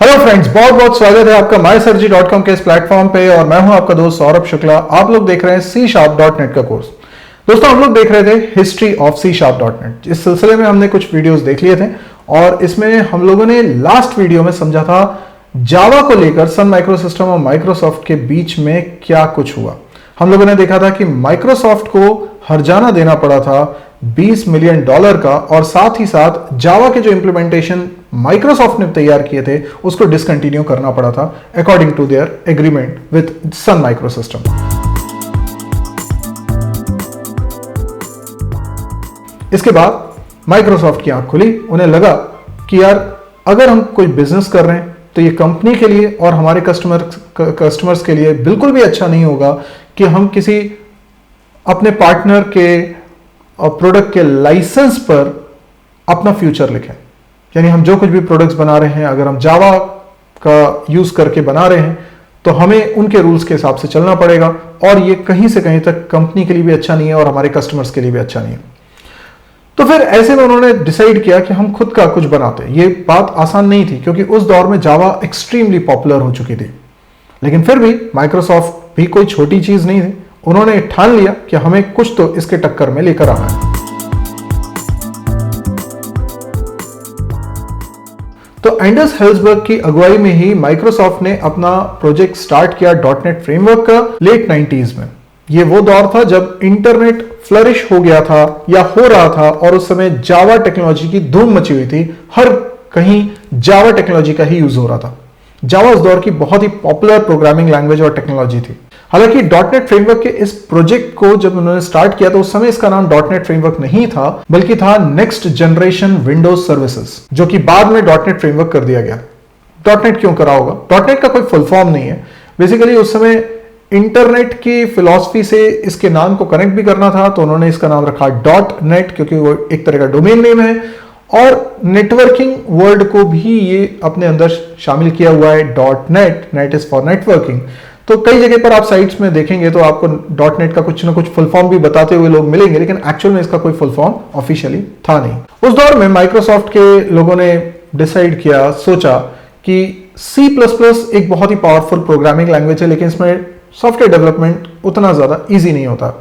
Hello friends, बहुत बहुत स्वागत है आपका mysurgery.com के इस प्लेटफॉर्म पे और मैं हूं आपका दोस्त सौरभ शुक्ला। आप लोग देख रहे हैं C#.net का कोर्स। दोस्तों, हम लोग देख रहे थे हिस्ट्री ऑफ C#.net। इस सिलसिले में हमने कुछ वीडियोस देख लिए थे और इसमें हम लोगों ने लास्ट वीडियो में समझा था जावा को लेकर सन माइक्रोसिस्टम और माइक्रोसॉफ्ट के बीच में क्या कुछ हुआ। हम लोगों ने देखा था कि माइक्रोसॉफ्ट को हर्जाना देना पड़ा था $20 मिलियन का और साथ ही साथ जावा के जो इंप्लीमेंटेशन माइक्रोसॉफ्ट ने तैयार किए थे उसको डिसकंटिन्यू करना पड़ा था according to their agreement with Sun Microsystem. इसके बाद माइक्रोसॉफ्ट की आंख खुली, उन्हें लगा कि यार अगर हम कोई बिजनेस कर रहे हैं तो ये कंपनी के लिए और हमारे कस्टमर्स के लिए बिल्कुल भी अच्छा नहीं होगा कि हम किसी अपने पार्टनर के प्रोडक्ट के लाइसेंस पर अपना फ्यूचर लिखें। यानी हम जो कुछ भी प्रोडक्ट्स बना रहे हैं, अगर हम जावा का यूज करके बना रहे हैं तो हमें उनके रूल्स के हिसाब से चलना पड़ेगा और ये कहीं से कहीं तक कंपनी के लिए भी अच्छा नहीं है और हमारे कस्टमर्स के लिए भी अच्छा नहीं है। तो फिर ऐसे में उन्होंने डिसाइड किया कि हम खुद का कुछ बनाते हैं। ये बात आसान नहीं थी क्योंकि उस दौर में जावा एक्सट्रीमली पॉपुलर हो चुकी थी, लेकिन फिर भी माइक्रोसॉफ्ट भी कोई छोटी चीज नहीं थी। उन्होंने ठान लिया कि हमें कुछ तो इसके टक्कर में लेकर आना है। तो एंडर्स हेल्सबर्ग की अगुवाई में ही माइक्रोसॉफ्ट ने अपना प्रोजेक्ट स्टार्ट किया डॉटनेट फ्रेमवर्क का लेट 90s में। ये वो दौर था जब इंटरनेट फ्लरिश हो गया था या हो रहा था और उस समय जावा टेक्नोलॉजी की धूम मची हुई थी। हर कहीं जावा टेक्नोलॉजी का ही यूज हो रहा था। जावा उस दौर की बहुत ही पॉपुलर प्रोग्रामिंग लैंग्वेज और टेक्नोलॉजी थी। हालांकि डॉटनेट फ्रेमवर्क के इस प्रोजेक्ट को जब उन्होंने स्टार्ट किया तो उस समय इसका नाम डॉटनेट फ्रेमवर्क नहीं था, बल्कि था नेक्स्ट जनरेशन विंडोज सर्विसेज, जो कि बाद में डॉटनेट फ्रेमवर्क कर दिया गया। डॉटनेट क्यों करा होगा? डॉटनेट का कोई फुल फॉर्म नहीं है। बेसिकली उस समय इंटरनेट की फिलॉसफी से इसके नाम को कनेक्ट भी करना था, तो उन्होंने इसका नाम रखा डॉट नेट, क्योंकि वो एक तरह का डोमेन नेम है और नेटवर्किंग वर्ड को भी ये अपने अंदर शामिल किया हुआ है। Dot net, net is for networking. तो कई जगह पर आप साइट्स में देखेंगे तो आपको डॉट नेट का कुछ ना कुछ फुल फॉर्म भी बताते हुए लोग मिलेंगे, लेकिन एक्चुअल में इसका कोई फुल फॉर्म ऑफिशियली था नहीं। उस दौर में माइक्रोसॉफ्ट के लोगों ने डिसाइड किया, सोचा कि C++ एक बहुत ही पावरफुल प्रोग्रामिंग लैंग्वेज है, लेकिन इसमें सॉफ्टवेयर डेवलपमेंट उतना ज्यादा इजी नहीं होता।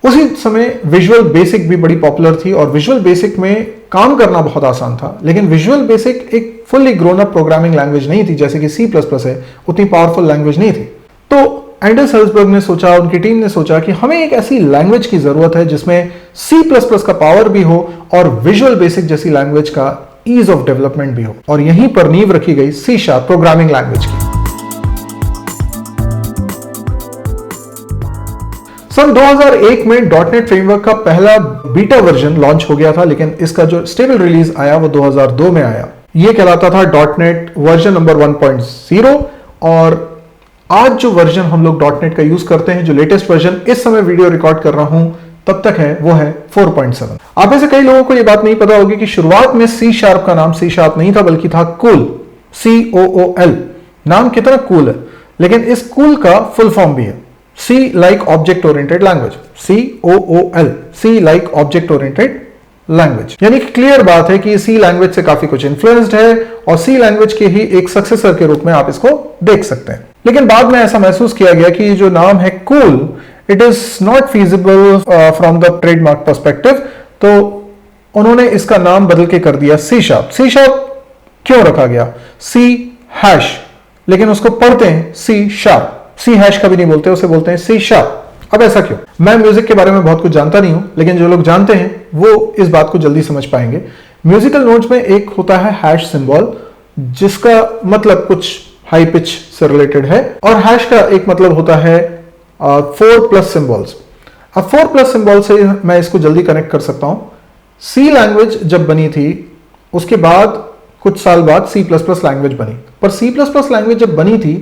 उसी समय विजुअल बेसिक भी बड़ी पॉपुलर थी और विजुअल बेसिक में काम करना बहुत आसान था, लेकिन विजुअल बेसिक एक fully grown up programming language नहीं थी जैसे कि C++ है, उतनी पावरफुल लैंग्वेज नहीं थी। तो एंडर्स हेल्सबर्ग ने सोचा, उनकी टीम ने सोचा कि हमें एक ऐसी लैंग्वेज की जरूरत है जिसमें C++ का पावर भी हो और विजुअल बेसिक जैसी लैंग्वेज का ईज ऑफ डेवलपमेंट भी हो, और यहीं पर नींव रखी गई C# प्रोग्रामिंग लैंग्वेज की। सन 2001 में डॉटनेट फ्रेमवर्क का पहला बीटा वर्जन लॉन्च हो गया था, लेकिन इसका जो स्टेबल रिलीज आया वो 2002 में आया। ये कहलाता था डॉटनेट वर्जन नंबर 1.0 और आज जो वर्जन हम लोग डॉटनेट का यूज करते हैं, जो लेटेस्ट वर्जन इस समय वीडियो रिकॉर्ड कर रहा हूं तब तक है, वो है 4.7। आप में से कई लोगों को ये बात नहीं पता होगी कि शुरुआत में C# का नाम C# नहीं था बल्कि था कूल, COOL। नाम कितना कूल है, लेकिन इस कूल का फुल फॉर्म भी है C like object oriented language, COOL, C like object oriented language। यानी कि क्लियर बात है कि ये C लैंग्वेज से काफी कुछ इन्फ्लुएंस्ड है और C लैंग्वेज के ही एक सक्सेसर के रूप में आप इसको देख सकते हैं। लेकिन बाद में ऐसा महसूस किया गया कि जो नाम है cool, it is not feasible from the trademark perspective, तो उन्होंने इसका नाम बदल के कर दिया C#। C# क्यों रखा गया? C#, लेकिन उसको पढ़ते हैं C#। C# कभी नहीं बोलते, उसे बोलते हैं C#। अब ऐसा क्यों? मैं म्यूजिक के बारे में बहुत कुछ जानता नहीं हूं, लेकिन जो लोग जानते हैं वो इस बात को जल्दी समझ पाएंगे। म्यूजिकल नोट्स में एक होता है हैश सिंबल, जिसका मतलब कुछ हाई पिच से रिलेटेड है, और हैश का एक मतलब होता है 4+ सिंबल्स। अब 4+ सिंबल से मैं इसको जल्दी कनेक्ट कर सकता हूं। C लैंग्वेज जब बनी थी उसके बाद कुछ साल बाद C++ लैंग्वेज बनी, पर C++ लैंग्वेज जब बनी थी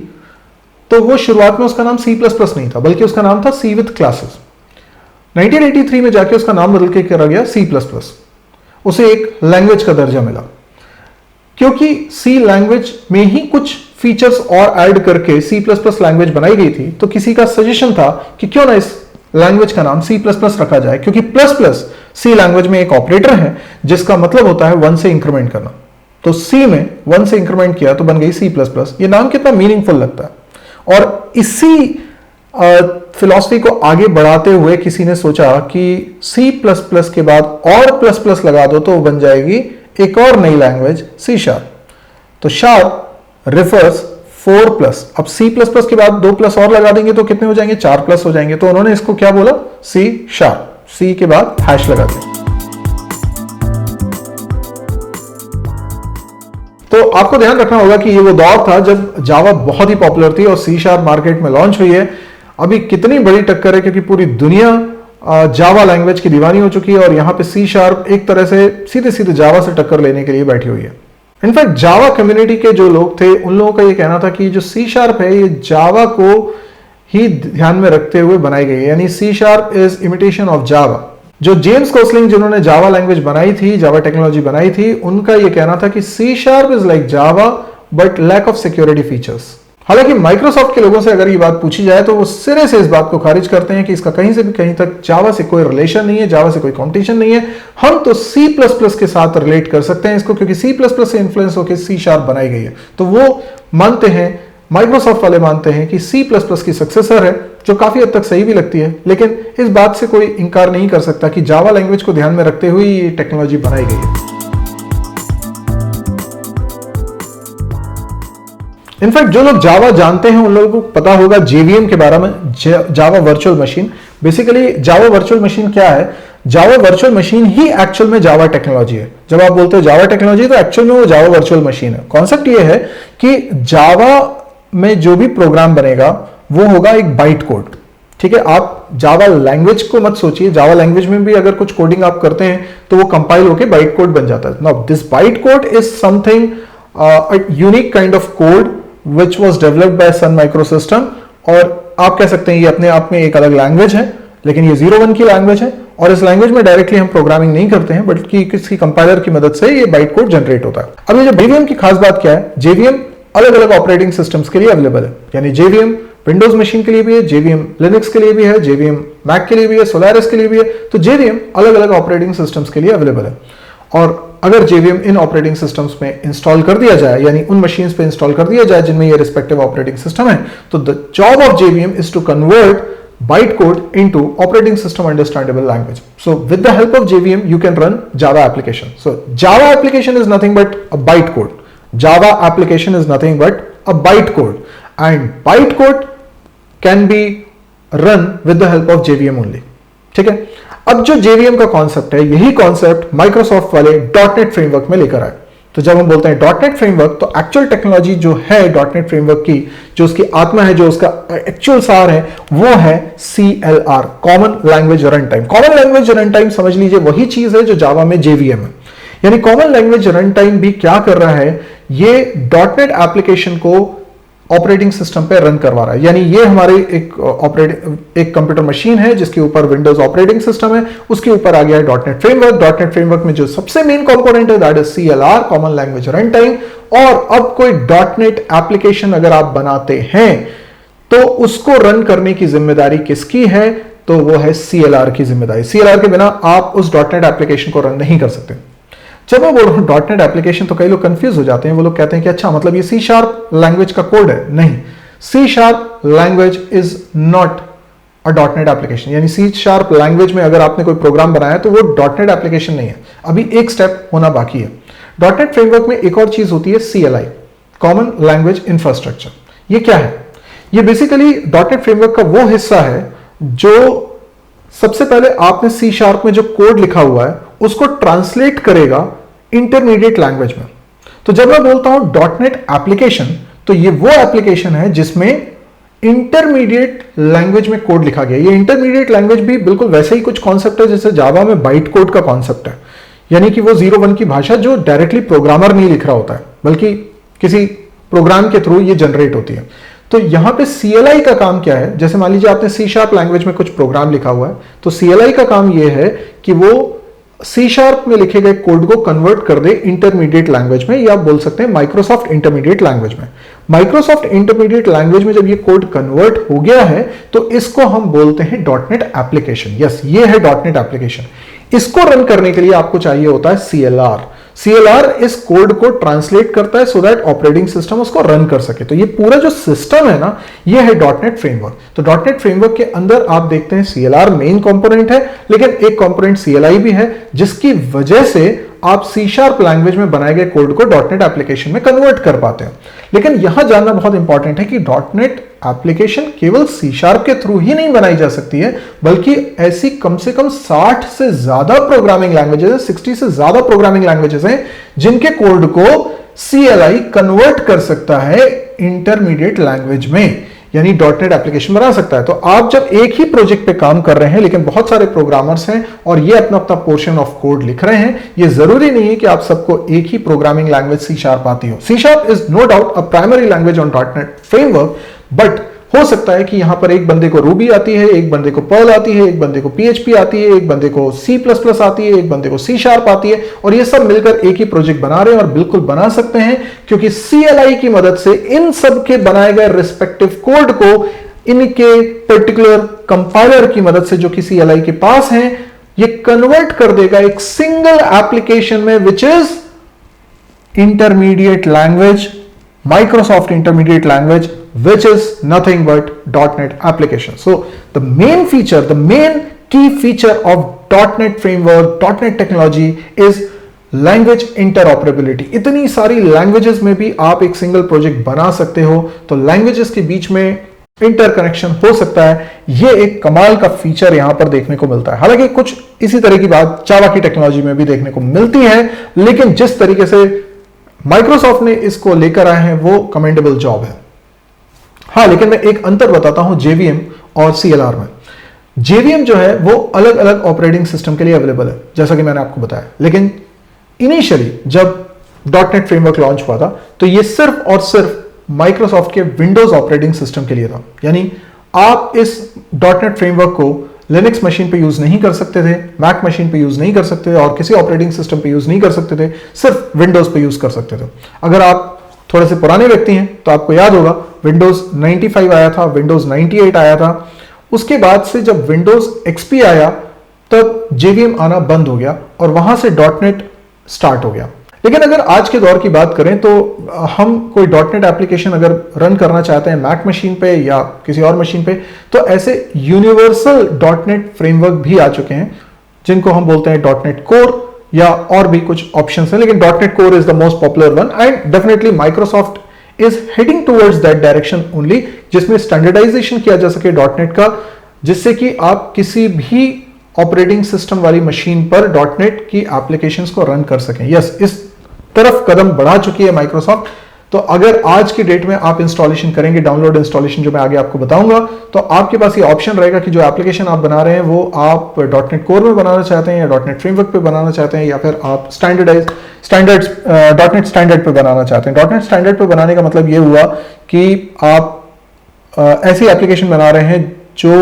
तो वो शुरुआत में उसका नाम C++ नहीं था, बल्कि उसका नाम था C with classes। 1983 में जाके उसका नाम बदल के करा गया C++। उसे एक लैंग्वेज का दर्जा मिला क्योंकि C लैंग्वेज में ही कुछ फीचर्स और ऐड करके C++ लैंग्वेज बनाई गई थी। तो किसी का सजेशन था कि क्यों ना इस लैंग्वेज का नाम C++ रखा जाए, क्योंकि प्लस प्लस C लैंग्वेज में एक ऑपरेटर है जिसका मतलब होता है 1 से इंक्रीमेंट करना। तो सी में 1 से इंक्रीमेंट किया तो बन गई C++। ये नाम कितना मीनिंगफुल लगता है। और इसी फिलॉसफी को आगे बढ़ाते हुए किसी ने सोचा कि C++ के बाद और प्लस प्लस लगा दो तो बन जाएगी एक और नई लैंग्वेज C#। तो शार्प रिफर्स 4+। अब C++ के बाद 2 प्लस और लगा देंगे तो कितने हो जाएंगे, 4 प्लस हो जाएंगे। तो उन्होंने इसको क्या बोला, C#। C के बाद हैश लगा दिया। तो आपको ध्यान रखना होगा कि ये वो दौर था जब जावा बहुत ही पॉपुलर थी और C# मार्केट में लॉन्च हुई है। अभी कितनी बड़ी टक्कर है क्योंकि पूरी दुनिया जावा लैंग्वेज की दीवानी हो चुकी है और यहां पे C# एक तरह से सीधे सीधे जावा से टक्कर लेने के लिए बैठी हुई है। इनफैक्ट जावा कम्युनिटी के जो लोग थे उन लोगों का ये कहना था कि जो C# है ये जावा को ही ध्यान में रखते हुए बनाई गई है, यानी C# is imitation of Java. जो जेम्स कोसलिंग जिन्होंने जावा लैंग्वेज बनाई थी, जावा टेक्नोलॉजी बनाई थी, उनका यह कहना था कि C# is like Java but lack of security features. हालांकि माइक्रोसॉफ्ट के लोगों से अगर ये बात पूछी जाए तो वो सिरे से इस बात को खारिज करते हैं कि इसका कहीं से भी कहीं तक जावा से कोई रिलेशन नहीं है, जावा से कोई कॉम्पिटिशन नहीं है। हम तो C++ के साथ रिलेट कर सकते हैं इसको, क्योंकि C++ से इन्फ्लुएंस होकर C# बनाई गई है। तो वो मानते हैं, माइक्रोसॉफ्ट वाले मानते हैं कि C++ की सक्सेसर है, जो काफी हद तक सही भी लगती है। लेकिन इस बात से कोई इंकार नहीं कर सकता कि जावा लैंग्वेज को ध्यान में रखते हुए ये टेक्नोलॉजी बनाई गई है। इनफैक्ट जो लोग जावा जानते हैं उन लोगों को पता होगा JVM के बारे में, Java virtual machine. Basically Java virtual machine क्या है, जावा वर्चुअल मशीन ही एक्चुअल में जावा टेक्नोलॉजी है। जब आप बोलते हो जावा टेक्नोलॉजी तो एक्चुअल में वो जावा वर्चुअल मशीन है। कॉन्सेप्ट ये है कि जावा में जो भी प्रोग्राम बनेगा वो होगा एक बाइट कोड, ठीक है। आप जावा लैंग्वेज को मत सोचिए, जावा लैंग्वेज में भी अगर कुछ कोडिंग आप करते हैं तो वो कंपाइल होकर बाइट कोड बन जाता है। Now this byte code is something a unique kind of code which was developed by Sun Microsystem, और आप कह सकते हैं ये अपने आप में एक अलग लैंग्वेज है, लेकिन ये 0-1 की लैंग्वेज है और इस लैंग्वेज में डायरेक्टली हम प्रोग्रामिंग नहीं करते हैं बल्कि किसी कंपाइलर की मदद से ये बाइट कोड जनरेट होता है। अब ये जो JVM की खास बात क्या है, JVM अलग अलग ऑपरेटिंग सिस्टम्स के लिए अवेलेबल है, यानी JVM विंडोज मशीन के लिए भी है, JVM लिनक्स के लिए भी है, JVM मैक के लिए भी है, सोलारिस के लिए भी है। तो JVM अलग अलग ऑपरेटिंग सिस्टम्स के लिए अवेलेबल है। और अगर JVM इन ऑपरेटिंग सिस्टम्स में इंस्टॉल कर दिया जाए, यानी उन मशीन्स पे इंस्टॉल कर दिया जाए जिनमें ये रिस्पेक्टिव ऑपरेटिंग सिस्टम है, तो the job of JVM is to convert byte code into operating system understandable language. So with the help of JVM you can run Java application. So Java application is nothing but a byte code. Java application is nothing but a byte code, and byte code can be run with the help of JVM only, ठीक है। अब जो JVM का concept है, यही concept Microsoft वाले .NET framework में लेकर आए। तो जब हम बोलते हैं .NET फ्रेमवर्क, तो एक्चुअल टेक्नोलॉजी जो है .NET फ्रेमवर्क की, जो उसकी आत्मा है, जो उसका एक्चुअल सार है, वो है CLR, common language run time. Common language run time समझ लीजिए वही चीज है जो जावा में JVM है। यानी कॉमन लैंग्वेज रन टाइम भी क्या कर रहा है, ये .NET एप्लीकेशन को ऑपरेटिंग सिस्टम पे रन करवा रहा है। यानी ये हमारे एक कंप्यूटर मशीन है जिसके ऊपर विंडोज ऑपरेटिंग सिस्टम है, उसके ऊपर आ गया है .NET फ्रेमवर्क। .NET फ्रेमवर्क में जो सबसे मेन कंपोनेंट है that is CLR, common language run time. और अब कोई .NET एप्लीकेशन अगर आप बनाते हैं तो उसको रन करने की जिम्मेदारी किसकी है, तो वो है CLR की जिम्मेदारी। CLR के बिना आप उस .NET एप्लीकेशन को रन नहीं कर सकते। जब मैं बोल रहा हूं .NET एप्लीकेशन तो कई लोग कंफ्यूज हो जाते हैं। वो लोग कहते हैं कि अच्छा मतलब ये C# लैंग्वेज का कोड है। नहीं, C# language is not a .NET application. यानी C# लैंग्वेज में अगर आपने कोई प्रोग्राम बनाया तो वो .NET एप्लीकेशन नहीं है। अभी एक स्टेप होना बाकी है। .NET फ्रेमवर्क में एक और चीज होती है CLI, कॉमन लैंग्वेज इंफ्रास्ट्रक्चर। ये क्या है? ये बेसिकली .NET फ्रेमवर्क का वो हिस्सा है जो सबसे पहले आपने C# में जो कोड लिखा हुआ है उसको ट्रांसलेट करेगा इंटरमीडिएट लैंग्वेज में। तो जब मैं बोलता हूं .NET एप्लीकेशन, तो ये वो एप्लीकेशन है जिसमें इंटरमीडिएट लैंग्वेज में कोड लिखा गया। ये इंटरमीडिएट लैंग्वेज भी बिल्कुल वैसे ही कुछ कॉन्सेप्ट है जैसे जावा में बाइट कोड का कॉन्सेप्ट है। यानी कि वो 0-1 की भाषा जो डायरेक्टली प्रोग्रामर नहीं लिख रहा होता है, बल्कि किसी प्रोग्राम के थ्रू ये जनरेट होती है। तो यहां पे CLI का काम क्या है? जैसे मान लीजिए आपने C# लैंग्वेज में कुछ प्रोग्राम लिखा हुआ है, तो CLI का काम यह है कि वो C# में लिखे गए कोड को कन्वर्ट कर दे इंटरमीडिएट लैंग्वेज में, या आप बोल सकते हैं माइक्रोसॉफ्ट इंटरमीडिएट लैंग्वेज में। माइक्रोसॉफ्ट इंटरमीडिएट लैंग्वेज में जब ये कोड कन्वर्ट हो गया है तो इसको हम बोलते हैं .NET एप्लीकेशन। यस, ये है .NET एप्लीकेशन। इसको रन करने के लिए आपको चाहिए होता है CLR। CLR इस कोड को ट्रांसलेट करता है सो दैट ऑपरेटिंग सिस्टम उसको रन कर सके। तो ये पूरा जो सिस्टम है ना, ये है डॉटनेट फ्रेमवर्क। तो डॉटनेट फ्रेमवर्क के अंदर आप देखते हैं CLR मेन कंपोनेंट है, लेकिन एक कंपोनेंट CLI भी है, जिसकी वजह से आप C# लैंग्वेज में बनाए गए कोड को डॉटनेट एप्लीकेशन में कन्वर्ट कर पाते हैं। लेकिन यहां जानना बहुत इंपॉर्टेंट है कि डॉटनेट एप्लीकेशन केवल C# के थ्रू ही नहीं बनाई जा सकती है, बल्कि ऐसी कम से कम 60 से ज्यादा प्रोग्रामिंग लैंग्वेजेस हैं, 60 से ज्यादा प्रोग्रामिंग लैंग्वेजेस हैं, जिनके कोड को CLI कन्वर्ट कर सकता है इंटरमीडिएट लैंग्वेज में, यानी डॉटनेट एप्लीकेशन बना सकता है। तो आप जब एक ही प्रोजेक्ट पे काम कर रहे हैं, लेकिन बहुत सारे प्रोग्रामर्स हैं और ये अपना अपना पोर्शन ऑफ कोड लिख रहे हैं, ये जरूरी नहीं है कि आप सबको एक ही प्रोग्रामिंग लैंग्वेज C# आती हो। C# is no doubt a primary language on dotnet framework, but हो सकता है कि यहां पर एक बंदे को रूबी आती है, एक बंदे को पर्ल आती है, एक बंदे को PHP आती है, एक बंदे को C++ आती है, एक बंदे को C# आती है, और ये सब मिलकर एक ही प्रोजेक्ट बना रहे हैं और बिल्कुल बना सकते हैं, क्योंकि CLI की मदद से इन सब के बनाए गए रिस्पेक्टिव कोड को इनके पर्टिकुलर कंपाइलर की मदद से, जो कि CLI के पास है, ये कन्वर्ट कर देगा एक सिंगल एप्लीकेशन में, which is intermediate language, Microsoft Intermediate Language, which is nothing but .NET application. So the main feature, the main key feature of .NET framework, .NET technology is language interoperability. इतनी सारी languages में भी आप एक single project बना सकते हो, तो लैंग्वेजेस के बीच में इंटरकनेक्शन हो सकता है। ये एक कमाल का फीचर यहां पर देखने को मिलता है। हालांकि कुछ इसी तरह की बात जावा की टेक्नोलॉजी में भी देखने को मिलती है, लेकिन जिस तरीके से माइक्रोसॉफ्ट ने इसको लेकर आए हैं वो कमेंडेबल जॉब है। हाँ, लेकिन मैं एक अंतर बताता हूं JVM और CLR में। JVM जो है वो अलग अलग ऑपरेटिंग सिस्टम के लिए अवेलेबल है, जैसा कि मैंने आपको बताया, लेकिन इनिशियली जब .NET फ्रेमवर्क लॉन्च हुआ था तो ये सिर्फ और सिर्फ माइक्रोसॉफ्ट के विंडोज ऑपरेटिंग सिस्टम के लिए था। यानी आप इस .NET फ्रेमवर्क को लिनक्स मशीन पे यूज नहीं कर सकते थे, मैक मशीन पे यूज नहीं कर सकते थे, और किसी ऑपरेटिंग सिस्टम पे यूज नहीं कर सकते थे, सिर्फ विंडोज पे यूज कर सकते थे। अगर आप थोड़े से पुराने व्यक्ति हैं तो आपको याद होगा विंडोज 95 आया था, विंडोज 98 आया था। उसके बाद से जब विंडोज XP आया तब JVM आना बंद हो गया और वहां से .NET स्टार्ट हो गया। लेकिन अगर आज के दौर की बात करें तो हम कोई .NET एप्लीकेशन अगर रन करना चाहते हैं मैक मशीन पे या किसी और मशीन पे, तो ऐसे यूनिवर्सल .NET फ्रेमवर्क भी आ चुके हैं, जिनको हम बोलते हैं .NET कोर या और भी कुछ ऑप्शंस हैं, लेकिन .NET core is the most popular one and definitely Microsoft is heading towards that direction only, जिसमें स्टैंडर्डाइजेशन किया जा सके .NET का, जिससे कि आप किसी भी ऑपरेटिंग सिस्टम वाली मशीन पर .NET की एप्लीकेशंस को रन कर सकें। यस, इस तरफ कदम बढ़ा चुकी है माइक्रोसॉफ्ट। तो अगर आज की डेट में आप इंस्टॉलेशन करेंगे, डाउनलोड इंस्टॉलेशन जो मैं आगे आपको बताऊंगा, तो आपके पास ये ऑप्शन रहेगा कि जो एप्लीकेशन आप बना रहे हैं वो आप .NET कोर में बनाना चाहते हैं या .NEट फ्रेमवर्क पे बनाना चाहते हैं, या फिर आप .NET स्टैंडर्ड पे बनाना चाहते हैं। .NEट स्टैंडर्ड पे बनाने का मतलब ये हुआ कि आप ऐसी एप्लीकेशन बना रहे हैं जो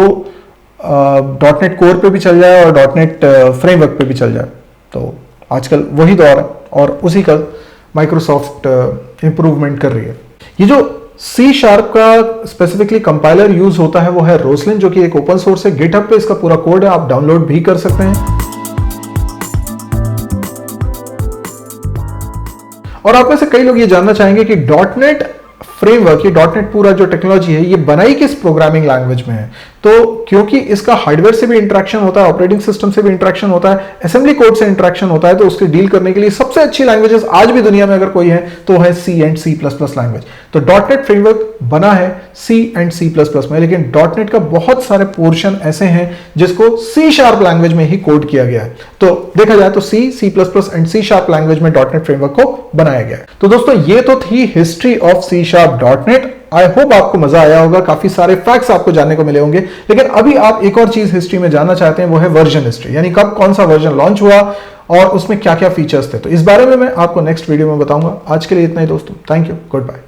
.NEट कोर पे भी चल जाए और .NEट फ्रेमवर्क पे भी चल जाए। तो आजकल वही दौर है और उसी का माइक्रोसॉफ्ट इंप्रूवमेंट कर रही है। ये जो C# का स्पेसिफिकली कंपाइलर यूज होता है वो है रोसलिन, जो कि एक ओपन सोर्स है। गिटहब पे इसका पूरा कोड है, आप डाउनलोड भी कर सकते हैं। और आप में से कई लोग ये जानना चाहेंगे कि .NEट फ्रेमवर्क, ये .NEट पूरा जो टेक्नोलॉजी है, ये बनाई किस प्रोग्रामिंग लैंग्वेज में है। तो क्योंकि इसका हार्डवेयर से भी इंटरेक्शन होता है, ऑपरेटिंग सिस्टम से भी इंटरेक्शन होता है, असेंबली कोड से इंटरेक्शन होता है, तो उसके डील करने के लिए सबसे अच्छी लैंग्वेजेस आज भी दुनिया में अगर कोई है तो है C एंड C++ लैंग्वेज। तो .NEट फ्रेमवर्क बना है C एंड C++ में, लेकिन .NEट का बहुत सारे पोर्शन ऐसे हैं जिसको C# लैंग्वेज में ही कोड किया गया है। तो देखा जाए तो C++ एंड C# लैंग्वेज में .NEट फ्रेमवर्क को बनाया गया है। तो दोस्तों ये तो थी हिस्ट्री ऑफ C# .NEट। आई होप आपको मजा आया होगा, काफी सारे फैक्ट्स आपको जानने को मिले होंगे। लेकिन अभी आप एक और चीज हिस्ट्री में जानना चाहते हैं, वो है वर्जन हिस्ट्री, यानी कब कौन सा वर्जन लॉन्च हुआ और उसमें क्या क्या फीचर्स थे। तो इस बारे में मैं आपको नेक्स्ट वीडियो में बताऊंगा। आज के लिए इतना ही दोस्तों, थैंक यू, गुड बाय।